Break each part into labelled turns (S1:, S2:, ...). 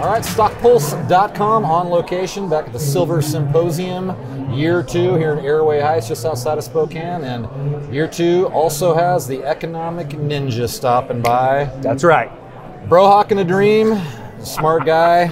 S1: All right, StockPulse.com on location back at the Silver Symposium, year 2 here in Airway Heights, just outside of Spokane. And year 2 also has the Economic Ninja stopping by.
S2: That's right.
S1: Bro hawking a dream, smart guy,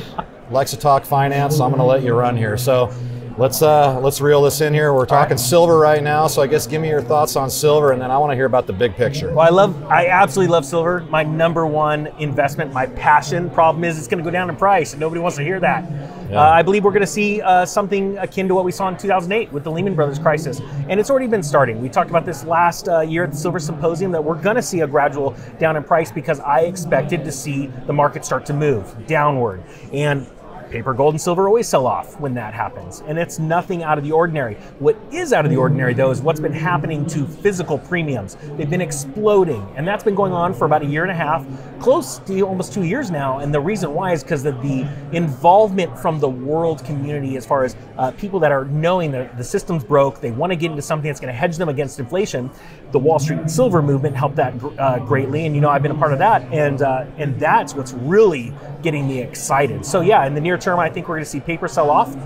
S1: likes to talk finance, so I'm going to let you run here. So let's reel this in here. We're talking silver right now, so I guess give me your thoughts on silver, and then I want to hear about the big picture.
S2: Well, I absolutely love silver. My #1 investment, my passion. Problem is it's going to go down in price, and nobody wants to hear that.
S1: Yeah.
S2: I believe we're going to see something akin to what we saw in 2008 with the Lehman Brothers crisis, and it's already been starting. We talked about this last year at the Silver Symposium that we're going to see a gradual down in price because I expected to see the market start to move downward. And paper, gold, and silver always sell off when that happens, and it's nothing out of the ordinary. What is out of the ordinary, though, is what's been happening to physical premiums. They've been exploding, and that's been going on for about 1.5 years, close to almost 2 years now, and the reason why is because of the involvement from the world community as far as people that are knowing that the system's broke, they want to get into something that's going to hedge them against inflation. The Wall Street silver movement helped that greatly, and I've been a part of that, and that's what's really getting me excited. So yeah, in the near term, I think we're going to see paper sell off,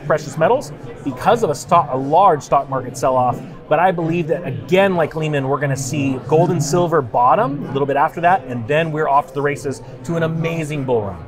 S2: precious metals, because of a large stock market sell off. But I believe that, again, like Lehman, we're going to see gold and silver bottom a little bit after that, and then we're off to the races to an amazing bull run.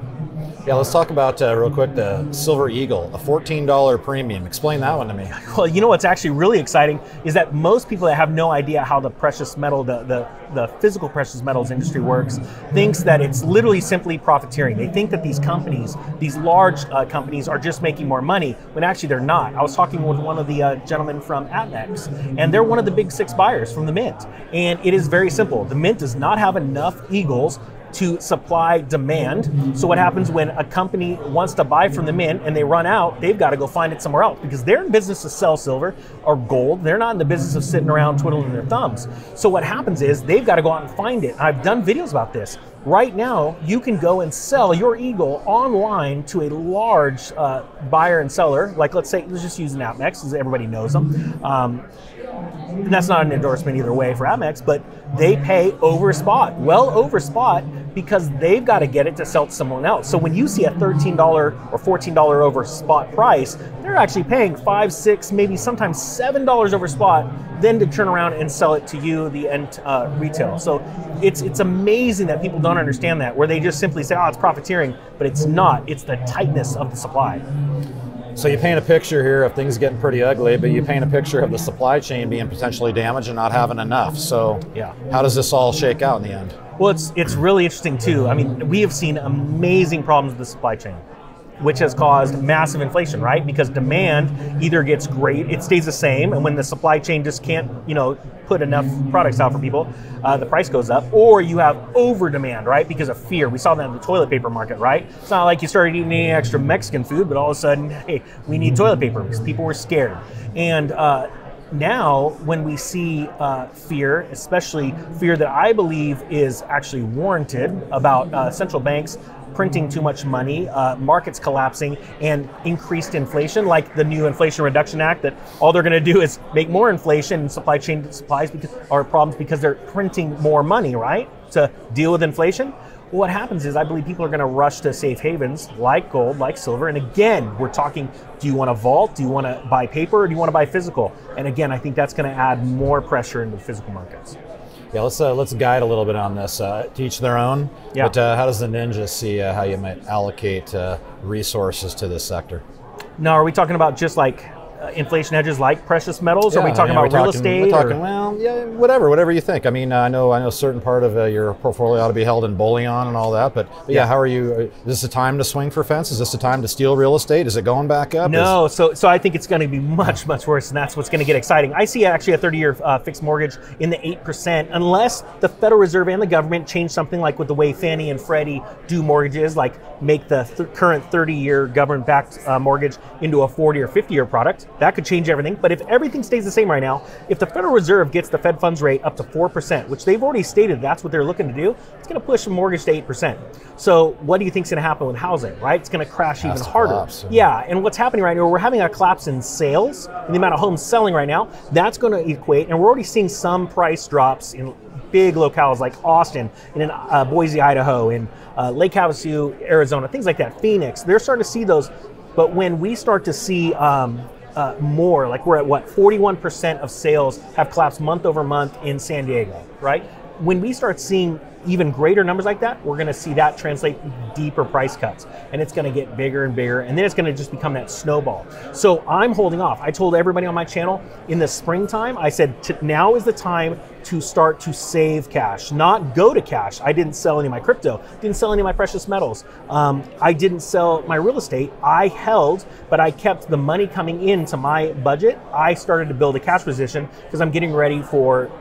S1: Yeah, let's talk about real quick the Silver Eagle, a $14 premium. Explain that one to me.
S2: Well, what's actually really exciting is that most people that have no idea how the precious metal, the physical precious metals industry works, thinks that it's literally simply profiteering. They think that these companies, these large companies, are just making more money, when actually they're not. I was talking with one of the gentlemen from Amex, and they're one of the big 6 buyers from the Mint. And it is very simple. The Mint does not have enough Eagles to supply demand. So what happens when a company wants to buy from the Mint and they run out, they've got to go find it somewhere else, because they're in business to sell silver or gold. They're not in the business of sitting around twiddling their thumbs. So what happens is they've got to go out and find it. I've done videos about this. Right now, you can go and sell your Eagle online to a large buyer and seller. Like, let's just use an Amex, because everybody knows them. And that's not an endorsement either way for Amex, but they pay over spot, well over spot, because they've got to get it to sell to someone else. So when you see a $13 or $14 over spot price, they're actually paying $5, $6, maybe sometimes $7 over spot, then to turn around and sell it to you, the end retail. So it's amazing that people don't understand that, where they just simply say, oh, it's profiteering, but it's not. It's the tightness of the supply.
S1: So you paint a picture here of things getting pretty ugly, but you paint a picture of the supply chain being potentially damaged and not having enough. So yeah, how does this all shake out in the end?
S2: Well, it's really interesting too. I mean, we have seen amazing problems with the supply chain, which has caused massive inflation, right? Because demand either gets great, it stays the same, and when the supply chain just can't, put enough products out for people, the price goes up, or you have over demand, right? Because of fear. We saw that in the toilet paper market, right? It's not like you started eating any extra Mexican food, but all of a sudden, hey, we need toilet paper because people were scared. And now, when we see fear, especially fear that I believe is actually warranted about central banks printing too much money, markets collapsing, and increased inflation, like the new Inflation Reduction Act, that all they're going to do is make more inflation and supply chain supplies are problems because they're printing more money, right, to deal with inflation. Well, what happens is I believe people are going to rush to safe havens like gold, like silver. And again, we're talking, do you want to vault? Do you want to buy paper, or do you want to buy physical? And again, I think that's going to add more pressure into the physical markets.
S1: Yeah, let's guide a little bit on this. To each their own. Yeah. But how does the Ninja see how you might allocate resources to this sector?
S2: Now, are we talking about just like inflation hedges like precious metals? Yeah, or are we talking about real estate?
S1: We're talking, well, yeah, whatever you think. I mean, I know a certain part of your portfolio ought to be held in bullion and all that, but yeah, how are you? Is this a time to swing for fence? Is this a time to steal real estate? Is it going back up?
S2: No, so I think it's going to be much worse, and that's what's going to get exciting. I see actually a 30-year fixed mortgage in the 8%, unless the Federal Reserve and the government change something like with the way Fannie and Freddie do mortgages, like make the current 30-year government-backed mortgage into a 40 or 50-year product. That could change everything. But if everything stays the same right now, if the Federal Reserve gets the Fed funds rate up to 4%, which they've already stated that's what they're looking to do, it's going to push the mortgage to 8%. So what do you think is going to happen with housing, right? It's going to crash even harder. Collapse, yeah, and what's happening right now, we're having a collapse in sales, in the amount of homes selling right now. That's going to equate, and we're already seeing some price drops in big locales like Austin, and in Boise, Idaho, in Lake Havasu, Arizona, things like that, Phoenix. They're starting to see those. But when we start to see more, like we're at what, 41% of sales have collapsed month over month in San Diego, right? When we start seeing even greater numbers like that, we're going to see that translate deeper price cuts, and it's going to get bigger and bigger, and then it's going to just become that snowball. So I'm holding off. I told everybody on my channel in the springtime, I said now is the time to start to save cash, not go to cash. I didn't sell any of my crypto, didn't sell any of my precious metals. I didn't sell my real estate. I held, but I kept the money coming into my budget. I started to build a cash position because I'm getting ready for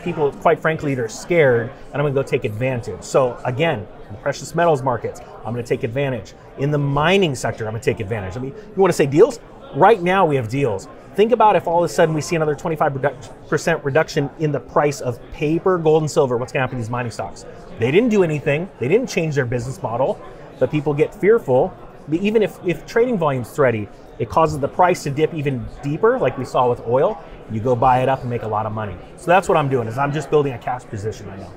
S2: people, quite frankly, that are scared, and I'm going to go take advantage. So again, in the precious metals markets, I'm going to take advantage. In the mining sector, I'm going to take advantage. I mean, you want to say deals? Right now we have deals. Think about if all of a sudden we see another 25% reduction in the price of paper, gold, and silver. What's going to happen to these mining stocks? They didn't do anything. They didn't change their business model, but people get fearful. Even if trading volume's thready, it causes the price to dip even deeper, like we saw with oil. You go buy it up and make a lot of money. So that's what I'm doing, is I'm just building a cash position right now.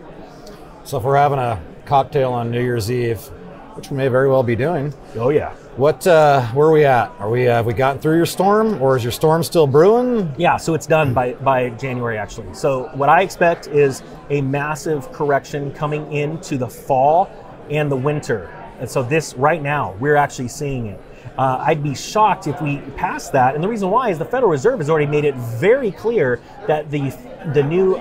S1: So if we're having a cocktail on New Year's Eve, which we may very well be doing.
S2: Oh yeah.
S1: Where are we at? Have we gotten through your storm, or is your storm still brewing?
S2: Yeah, so it's done by January actually. So what I expect is a massive correction coming into the fall and the winter. And so this right now, we're actually seeing it. I'd be shocked if we pass that, and the reason why is the Federal Reserve has already made it very clear that the new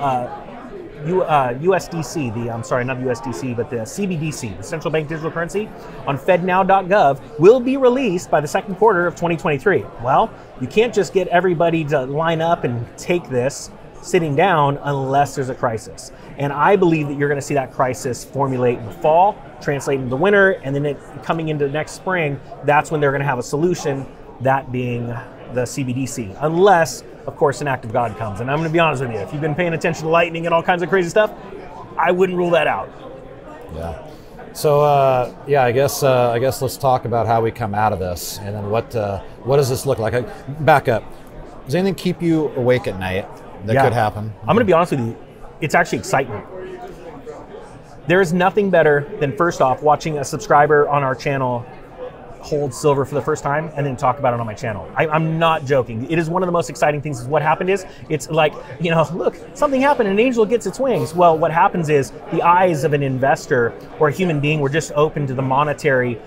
S2: USDC, not USDC, but the CBDC, the central bank digital currency, on FedNow.gov will be released by the second quarter of 2023. Well, you can't just get everybody to line up and take this sitting down unless there's a crisis. And I believe that you're going to see that crisis formulate in the fall, translate into the winter, and then coming into next spring, that's when they're going to have a solution, that being the CBDC. Unless, of course, an act of God comes. And I'm going to be honest with you, if you've been paying attention to lightning and all kinds of crazy stuff, I wouldn't rule that out.
S1: Yeah. So I guess let's talk about how we come out of this, and then what does this look like? Back up. Does anything keep you awake at night that could happen?
S2: I'm going to be honest with you. It's actually excitement. There is nothing better than, first off, watching a subscriber on our channel hold silver for the first time and then talk about it on my channel. I'm not joking. It is one of the most exciting things. What happened is, it's like, look, something happened, an angel gets its wings. Well, what happens is the eyes of an investor or a human being were just open to the monetary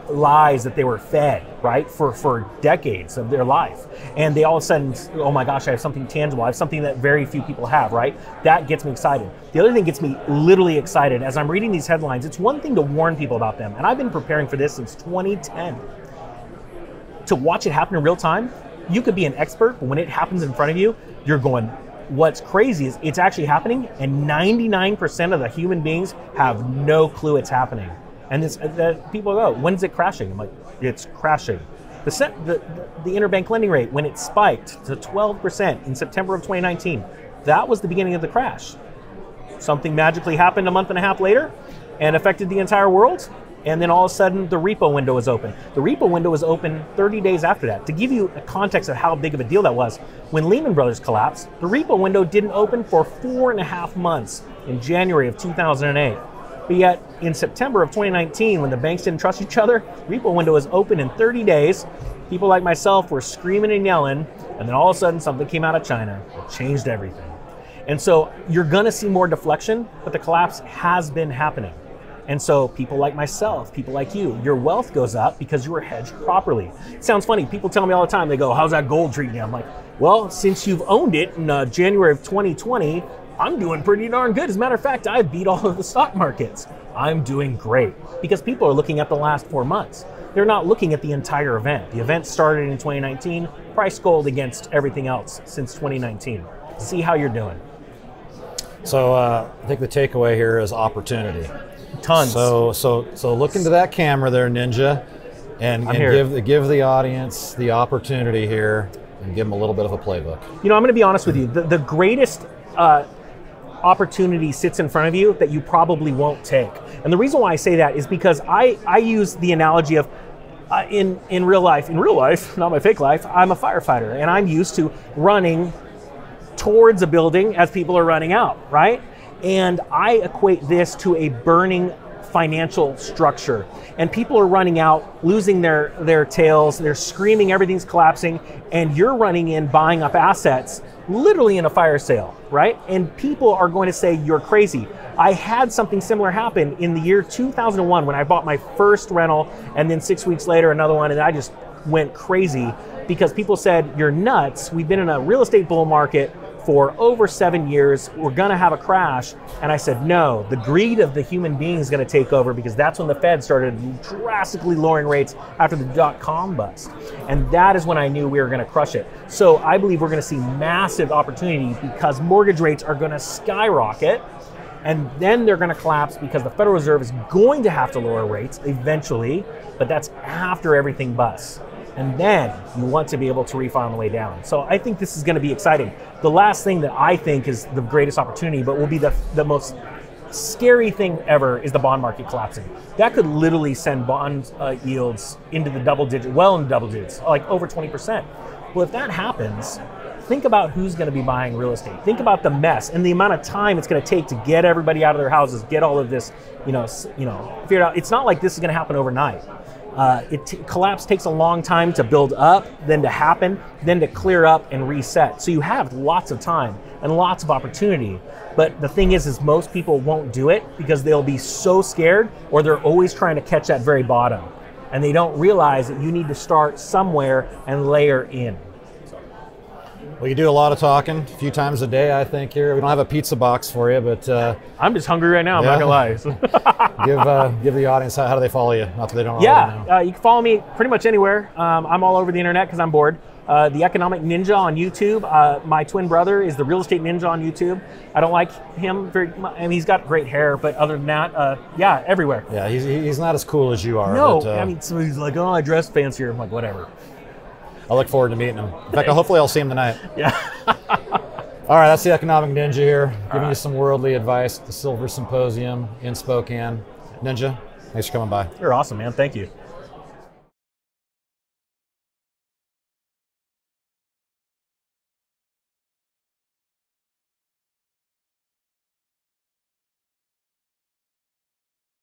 S2: lies that they were fed, right, for decades of their life. And they all of a sudden, oh my gosh, I have something tangible. I have something that very few people have, right? That gets me excited. The other thing gets me literally excited as I'm reading these headlines. It's one thing to warn people about them, and I've been preparing for this since 2010. To watch it happen in real time, you could be an expert, but when it happens in front of you, you're going, what's crazy is it's actually happening, and 99% of the human beings have no clue it's happening. And people go, when's it crashing? I'm like, it's crashing. The interbank lending rate, when it spiked to 12% in September of 2019, that was the beginning of the crash. Something magically happened a month and a half later and affected the entire world. And then all of a sudden, the repo window was open. The repo window was open 30 days after that. To give you a context of how big of a deal that was, when Lehman Brothers collapsed, the repo window didn't open for 4.5 months in January of 2008. But yet, in September of 2019, when the banks didn't trust each other, repo window was open in 30 days. People like myself were screaming and yelling, and then all of a sudden something came out of China that changed everything. And so you're gonna see more deflection, but the collapse has been happening. And so people like myself, people like you, your wealth goes up because you were hedged properly. It sounds funny, people tell me all the time, they go, how's that gold treating you? I'm like, well, since you've owned it in January of 2020, I'm doing pretty darn good. As a matter of fact, I beat all of the stock markets. I'm doing great because people are looking at the last 4 months. They're not looking at the entire event. The event started in 2019, price gold against everything else since 2019. See how you're doing.
S1: So I think the takeaway here is opportunity.
S2: Tons.
S1: So look into that camera there, Ninja, and give the audience the opportunity here and give them a little bit of a playbook. I'm
S2: going to be honest with you. The greatest opportunity sits in front of you that you probably won't take. And the reason why I say that is because I use the analogy of in real life, not my fake life, I'm a firefighter, and I'm used to running towards a building as people are running out, right? And I equate this to a burning financial structure. And people are running out, losing their tails, they're screaming everything's collapsing, and you're running in buying up assets literally in a fire sale, right? And people are going to say you're crazy. I had something similar happen in the year 2001 when I bought my first rental, and then 6 weeks later another one, and I just went crazy because people said, you're nuts. We've been in a real estate bull market for over 7 years. We're gonna have a crash. And I said, no, the greed of the human being is gonna take over, because that's when the Fed started drastically lowering rates after the dot-com bust. And that is when I knew we were gonna crush it. So I believe we're gonna see massive opportunity because mortgage rates are gonna skyrocket, and then they're gonna collapse because the Federal Reserve is going to have to lower rates eventually, but that's after everything busts. And then you want to be able to refi on the way down. So I think this is going to be exciting. The last thing that I think is the greatest opportunity, but will be the most scary thing ever, is the bond market collapsing. That could literally send bond yields into the double digit, well into double digits, like over 20%. Well, if that happens, think about who's going to be buying real estate. Think about the mess and the amount of time it's going to take to get everybody out of their houses, get all of this, figured out. It's not like this is going to happen overnight. Collapse takes a long time to build up, then to happen, then to clear up and reset. So you have lots of time and lots of opportunity. But the thing is most people won't do it because they'll be so scared, or they're always trying to catch that very bottom. And they don't realize that you need to start somewhere and layer in.
S1: Well, you do a lot of talking, a few times a day, I think, here. We don't have a pizza box for you, but...
S2: I'm just hungry right now, I'm not going to
S1: lie. Give the audience, how do they follow you? Not that they don't already know.
S2: You can follow me pretty much anywhere. I'm all over the internet because I'm bored. The Economic Ninja on YouTube. My twin brother is the Real Estate Ninja on YouTube. I don't like him very much. I mean, he's got great hair, but other than that, everywhere.
S1: Yeah, he's not as cool as you are.
S2: No,
S1: but,
S2: so he's like, oh, I dress fancier. I'm like, whatever.
S1: I look forward to meeting him. In fact, hopefully I'll see him tonight.
S2: Yeah.
S1: All right, that's the Economic Ninja here, giving you some worldly advice at the Silver Symposium in Spokane. Ninja, thanks for coming by.
S2: You're awesome, man. Thank you.